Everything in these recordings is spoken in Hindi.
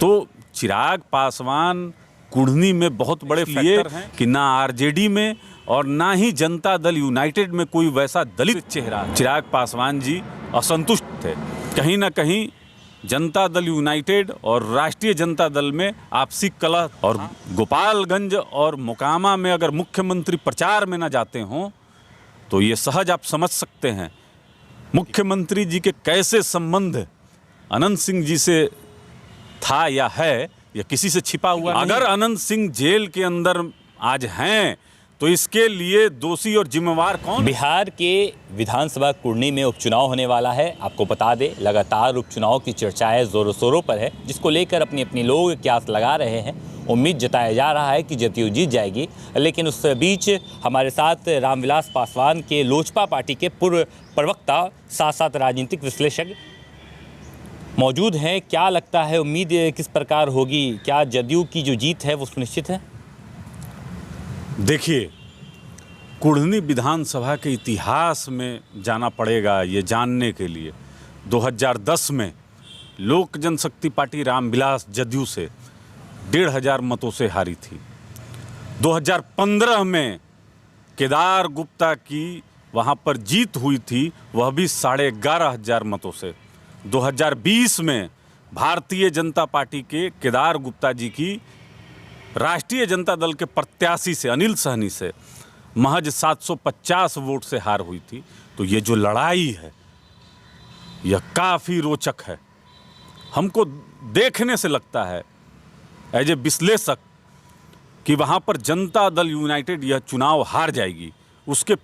तो चिराग पासवान कुढ़नी में बहुत बड़े फैक्टर हैं कि ना आरजेडी में और ना ही जनता दल यूनाइटेड में कोई वैसा दलित चेहरा। चिराग पासवान जी असंतुष्ट थे। कहीं ना कहीं जनता दल यूनाइटेड और राष्ट्रीय जनता दल में आपसी कलह, और गोपालगंज और मोकामा में अगर मुख्यमंत्री प्रचार में ना जाते हों तो ये सहज आप समझ सकते हैं मुख्यमंत्री जी के कैसे संबंध अनंत सिंह जी से था या है, या किसी से छिपा हुआ। अगर अनंत सिंह जेल के अंदर आज हैं तो इसके लिए दोषी और जिम्मेवार कौन? बिहार के विधानसभा कुढ़नी में उपचुनाव होने वाला है। आपको बता दें, लगातार उपचुनाव की चर्चाएं जोरों शोरों पर है, जिसको लेकर अपनी अपनी लोग क्यास लगा रहे हैं। उम्मीद जताया जा रहा है कि जदयू जीत जाएगी, लेकिन उस बीच हमारे साथ रामविलास पासवान के लोजपा पार्टी के पूर्व प्रवक्ता, साथ साथ राजनीतिक विश्लेषक मौजूद हैं। क्या लगता है, उम्मीद किस प्रकार होगी? क्या जदयू की जो जीत है वो सुनिश्चित है? देखिए, कुढ़नी विधानसभा के इतिहास में जाना पड़ेगा ये जानने के लिए। 2010 में लोक जनशक्ति पार्टी रामविलास जदयू से 1,500 मतों से हारी थी। 2015 में केदार गुप्ता की वहाँ पर जीत हुई थी, वह भी 11,500 मतों से। 2020 में भारतीय जनता पार्टी के केदार गुप्ता जी की राष्ट्रीय जनता दल के प्रत्याशी से, अनिल सहनी से, महज 750 वोट से हार हुई थी। तो ये जो लड़ाई है यह काफ़ी रोचक है। हमको देखने से लगता है एज ए विश्लेषक कि वहाँ पर जनता दल यूनाइटेड यह चुनाव हार जाएगी। उसके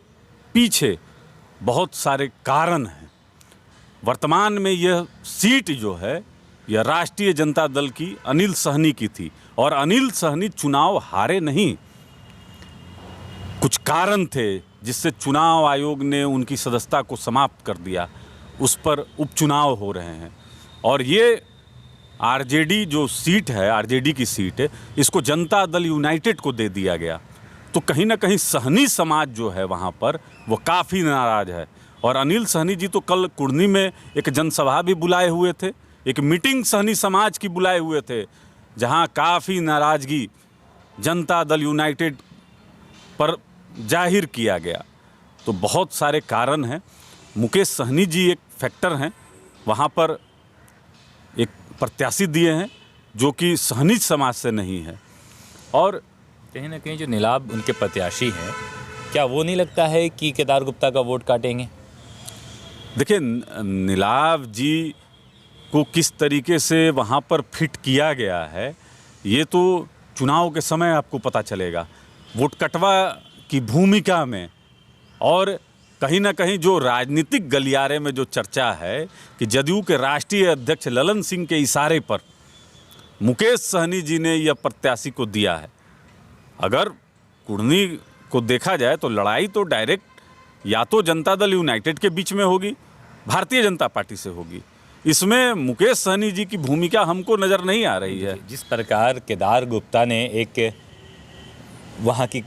पीछे बहुत सारे कारण हैं। वर्तमान में यह सीट जो है यह राष्ट्रीय जनता दल की अनिल सहनी की थी, और अनिल सहनी चुनाव हारे नहीं। कुछ कारण थे जिससे चुनाव आयोग ने उनकी सदस्यता को समाप्त कर दिया। उस पर उपचुनाव हो रहे हैं, और ये आरजेडी जो सीट है, आरजेडी की सीट है, इसको जनता दल यूनाइटेड को दे दिया गया। तो कहीं ना कहीं सहनी समाज जो है वहाँ पर वो काफ़ी नाराज़ है। और अनिल सहनी जी तो कल कुढ़नी में एक जनसभा भी बुलाए हुए थे, एक मीटिंग सहनी समाज की बुलाए हुए थे, जहाँ काफ़ी नाराज़गी जनता दल यूनाइटेड पर जाहिर किया गया। तो बहुत सारे कारण हैं। मुकेश सहनी जी एक फैक्टर हैं, वहाँ पर एक प्रत्याशी दिए हैं जो कि सहनी समाज से नहीं है। और कहीं ना कहीं जो नीलाभ उनके प्रत्याशी हैं, क्या वो नहीं लगता है कि केदार गुप्ता का वोट काटेंगे? देखिए, नीलाभ जी को किस तरीके से वहाँ पर फिट किया गया है ये तो चुनाव के समय आपको पता चलेगा। वोट कटवा की भूमिका में, और कहीं ना कहीं जो राजनीतिक गलियारे में जो चर्चा है कि जदयू के राष्ट्रीय अध्यक्ष ललन सिंह के इशारे पर मुकेश सहनी जी ने यह प्रत्याशी को दिया है। अगर कुढ़नी को देखा जाए तो लड़ाई तो डायरेक्ट या तो जनता दल यूनाइटेड के बीच में होगी, भारतीय जनता पार्टी से होगी। इसमें मुकेश सहनी जी की भूमिका हमको नज़र नहीं आ रही है। जिस प्रकार केदार गुप्ता ने एक वहाँ की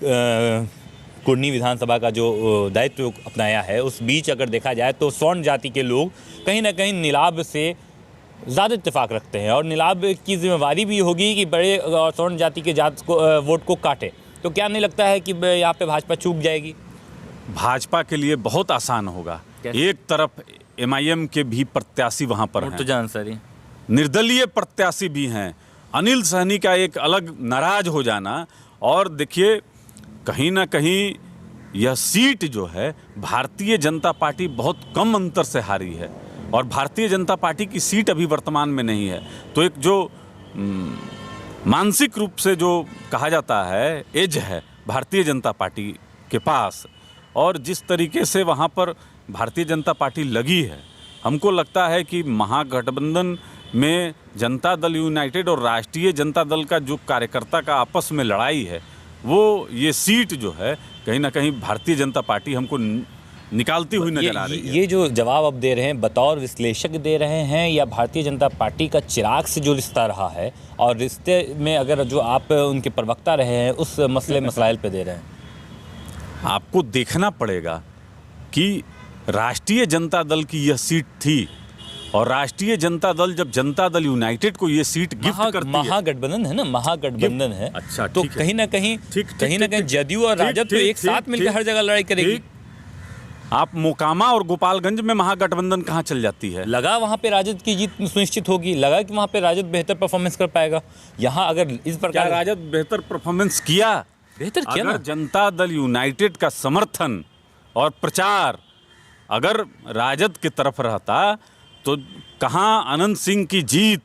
कुढ़नी विधानसभा का जो दायित्व अपनाया है, उस बीच अगर देखा जाए तो स्वर्ण जाति के लोग कहीं ना कहीं नीलाभ से ज़्यादा इत्तेफाक रखते हैं, और नीलाभ की जिम्मेवारी भी होगी कि बड़े स्वर्ण जाति के वोट को काटे। तो क्या नहीं लगता है कि यहाँ पे भाजपा चूक जाएगी? भाजपा के लिए बहुत आसान होगा। एक तरफ MIM के भी प्रत्याशी वहाँ पर हैं, जानसारी निर्दलीय प्रत्याशी भी हैं। अनिल सहनी का एक अलग नाराज हो जाना, और देखिए कहीं ना कहीं यह सीट जो है भारतीय जनता पार्टी बहुत कम अंतर से हारी है, और भारतीय जनता पार्टी की सीट अभी वर्तमान में नहीं है। तो एक जो मानसिक रूप से जो कहा जाता है एज है भारतीय जनता पार्टी के पास, और जिस तरीके से वहाँ पर भारतीय जनता पार्टी लगी है, हमको लगता है कि महागठबंधन में जनता दल यूनाइटेड और राष्ट्रीय जनता दल का जो कार्यकर्ता का आपस में लड़ाई है, वो ये सीट जो है कहीं ना कहीं भारतीय जनता पार्टी हमको निकालती हुई नजर आ रही है। ये जो जवाब अब दे रहे हैं बतौर विश्लेषक दे रहे हैं, या भारतीय जनता पार्टी का चिराग से जो रिश्ता रहा है, और रिश्ते में अगर जो आप उनके प्रवक्ता रहे हैं उस मसलाइल पे दे रहे हैं? आपको देखना पड़ेगा कि राष्ट्रीय जनता दल की यह सीट थी, और राष्ट्रीय जनता दल जब जनता दल यूनाइटेड को ये सीट गिफ्ट करती है, महागठबंधन है ना, महागठबंधन है। अच्छा, तो ठीक है। कहीं ना कहीं जदयू और राजद तो एक साथ मिलकर हर जगह लड़ाई करेगी। आप मोकामा और गोपालगंज में महागठबंधन कहाँ चल जाती है? लगा वहाँ पे राजद की जीत सुनिश्चित होगी, लगा कि वहाँ पे राजद बेहतर परफॉर्मेंस कर पाएगा। यहाँ अगर इस क्या प्रकार राजद बेहतर परफॉर्मेंस किया? बेहतर किया अगर ना। जनता दल यूनाइटेड का समर्थन और प्रचार अगर राजद की तरफ रहता तो कहाँ अनंत सिंह की जीत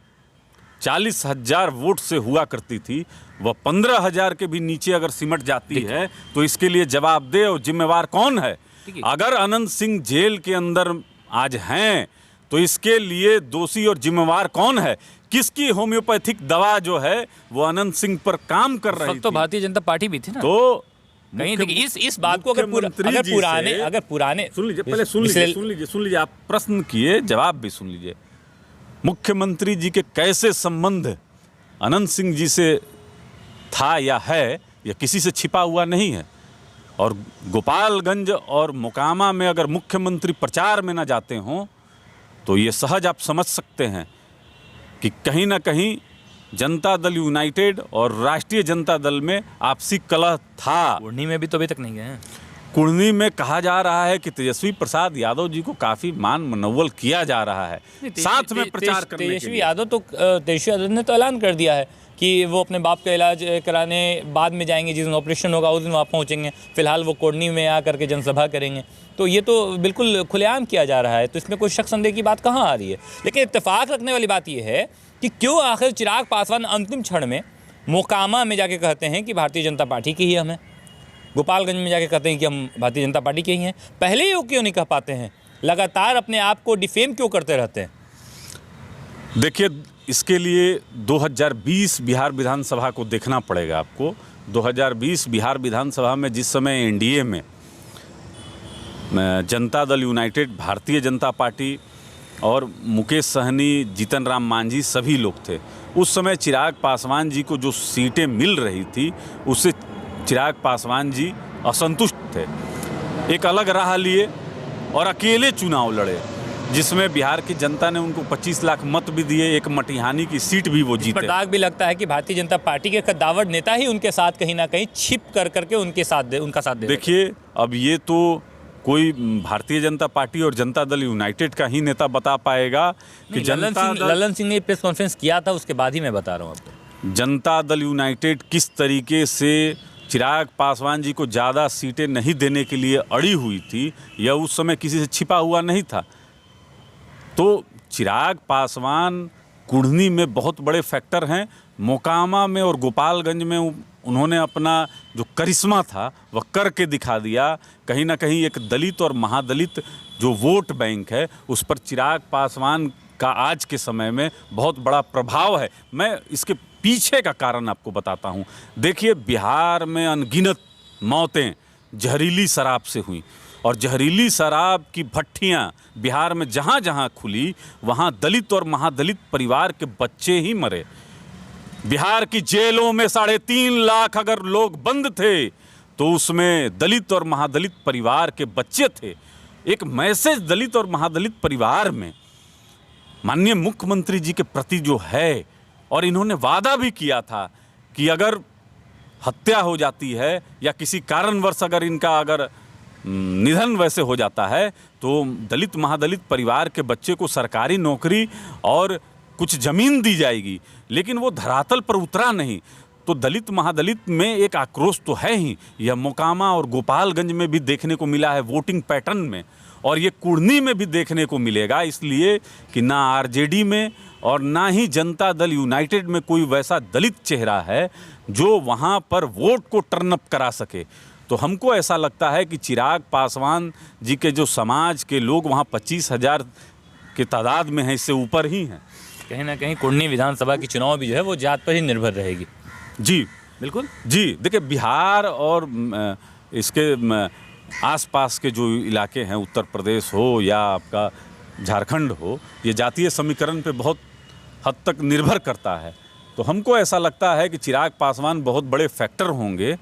40,000 वोट से हुआ करती थी, वह 15,000 के भी नीचे अगर सिमट जाती है तो इसके लिए जवाबदेह और जिम्मेवार कौन है? अगर अनंत सिंह जेल के अंदर आज हैं तो इसके लिए दोषी और जिम्मेवार कौन है? किसकी होम्योपैथिक दवा जो है वो अनंत सिंह पर काम कर रही थी? तो भारतीय जनता पार्टी भी थी ना। तो कहीं देखिए इस बात को अगर पुराने सुन लीजिए, पहले सुन लीजिए, आप प्रश्न किए, जवाब भी सुन लीजिए। मुख्यमंत्री जी के कैसे संबंध अनंत सिंह जी से था या है, यह किसी से छिपा हुआ नहीं है। और गोपालगंज और मोकामा में अगर मुख्यमंत्री प्रचार में ना जाते हों तो ये सहज आप समझ सकते हैं कि कहीं ना कहीं जनता दल यूनाइटेड और राष्ट्रीय जनता दल में आपसी कलह था। कुर्नी में भी तो अभी तक नहीं गए हैं। कुर्नी में कहा जा रहा है कि तेजस्वी प्रसाद यादव जी को काफी मान मनोवल किया जा रहा है साथ में प्रचार करने के लिए। तेजस्वी यादव ने तो ऐलान कर दिया है कि वो अपने बाप का इलाज कराने बाद में जाएंगे, जिस दिन ऑपरेशन होगा उस दिन वहाँ पहुँचेंगे। फिलहाल वो कुर्नी में आकर के जनसभा करेंगे। तो ये तो बिल्कुल खुलेआम किया जा रहा है, तो इसमें कोई शक संदेह की बात कहाँ आ रही है। लेकिन इत्तेफाक रखने वाली बात ये है कि क्यों आखिर चिराग पासवान अंतिम क्षण में मोकामा में जाके कहते हैं कि भारतीय जनता पार्टी की ही हम हैं, गोपालगंज में जाके कहते हैं कि हम भारतीय जनता पार्टी के ही हैं। पहले ही वो क्यों नहीं कह पाते हैं? लगातार अपने आप को डिफेम क्यों करते रहते हैं? देखिए, इसके लिए 2020 बिहार विधानसभा को देखना पड़ेगा आपको। 2020 बिहार विधानसभा में जिस समय एनडीए में जनता दल यूनाइटेड, भारतीय जनता पार्टी और मुकेश सहनी, जीतन राम मांझी सभी लोग थे, उस समय चिराग पासवान जी को जो सीटें मिल रही थी उससे चिराग पासवान जी असंतुष्ट थे। एक अलग राह लिए और अकेले चुनाव लड़े, जिसमें बिहार की जनता ने उनको 25 लाख मत भी दिए, एक मटिहानी की सीट भी वो जीते। दाग भी लगता है कि भारतीय जनता पार्टी के कद्दावर नेता ही उनके साथ कहीं ना कहीं छिप कर करके उनका साथ दे। देखिए, अब ये तो कोई भारतीय जनता पार्टी और जनता दल यूनाइटेड का ही नेता बता पाएगा कि ललन सिंह ने प्रेस कॉन्फ्रेंस किया था, उसके बाद ही मैं बता रहा हूँ आपको। जनता दल यूनाइटेड किस तरीके से चिराग पासवान जी को ज़्यादा सीटें नहीं देने के लिए अड़ी हुई थी, यह उस समय किसी से छिपा हुआ नहीं था। तो चिराग पासवान कुढ़नी में बहुत बड़े फैक्टर हैं। मोकामा में और गोपालगंज में उन्होंने अपना जो करिश्मा था वह करके दिखा दिया। कहीं ना कहीं एक दलित और महादलित जो वोट बैंक है उस पर चिराग पासवान का आज के समय में बहुत बड़ा प्रभाव है। मैं इसके पीछे का कारण आपको बताता हूँ। देखिए, बिहार में अनगिनत मौतें जहरीली शराब से हुई और जहरीली शराब की भट्टियाँ बिहार में जहाँ जहाँ खुली वहाँ दलित और महादलित परिवार के बच्चे ही मरे। बिहार की जेलों में 3.5 लाख अगर लोग बंद थे तो उसमें दलित और महादलित परिवार के बच्चे थे। एक मैसेज दलित और महादलित परिवार में माननीय मुख्यमंत्री जी के प्रति जो है, और इन्होंने वादा भी किया था कि अगर हत्या हो जाती है या किसी कारणवश अगर निधन वैसे हो जाता है तो दलित महादलित परिवार के बच्चे को सरकारी नौकरी और कुछ ज़मीन दी जाएगी। लेकिन वो धरातल पर उतरा नहीं। तो दलित महादलित में एक आक्रोश तो है ही। यह मोकामा और गोपालगंज में भी देखने को मिला है वोटिंग पैटर्न में, और ये कुढ़नी में भी देखने को मिलेगा, इसलिए कि ना आरजेडी में और ना ही जनता दल यूनाइटेड में कोई वैसा दलित चेहरा है जो वहाँ पर वोट को टर्न अप करा सके। तो हमको ऐसा लगता है कि चिराग पासवान जी के जो समाज के लोग वहाँ 25,000 के तादाद में हैं, इससे ऊपर ही हैं। कहीं ना कहीं कुढ़नी विधानसभा की चुनाव भी जो है वो जात पर ही निर्भर रहेगी। जी बिल्कुल जी। देखिए, बिहार और इसके आसपास के जो इलाके हैं, उत्तर प्रदेश हो या आपका झारखंड हो, ये जातीय समीकरण पे बहुत हद तक निर्भर करता है। तो हमको ऐसा लगता है कि चिराग पासवान बहुत बड़े फैक्टर होंगे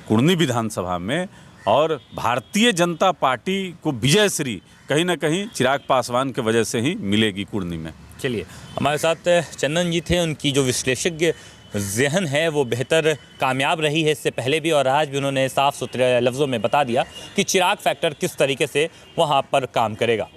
कुढ़नी विधानसभा में, और भारतीय जनता पार्टी को विजयश्री कहीं ना कहीं चिराग पासवान के वजह से ही मिलेगी कुर्नी में। चलिए, हमारे साथ चंदन जी थे। उनकी जो विश्लेषज्ञ ज़हन है वो बेहतर कामयाब रही है इससे पहले भी, और आज भी उन्होंने साफ सुथरे लफ्ज़ों में बता दिया कि चिराग फैक्टर किस तरीके से वहाँ पर काम करेगा।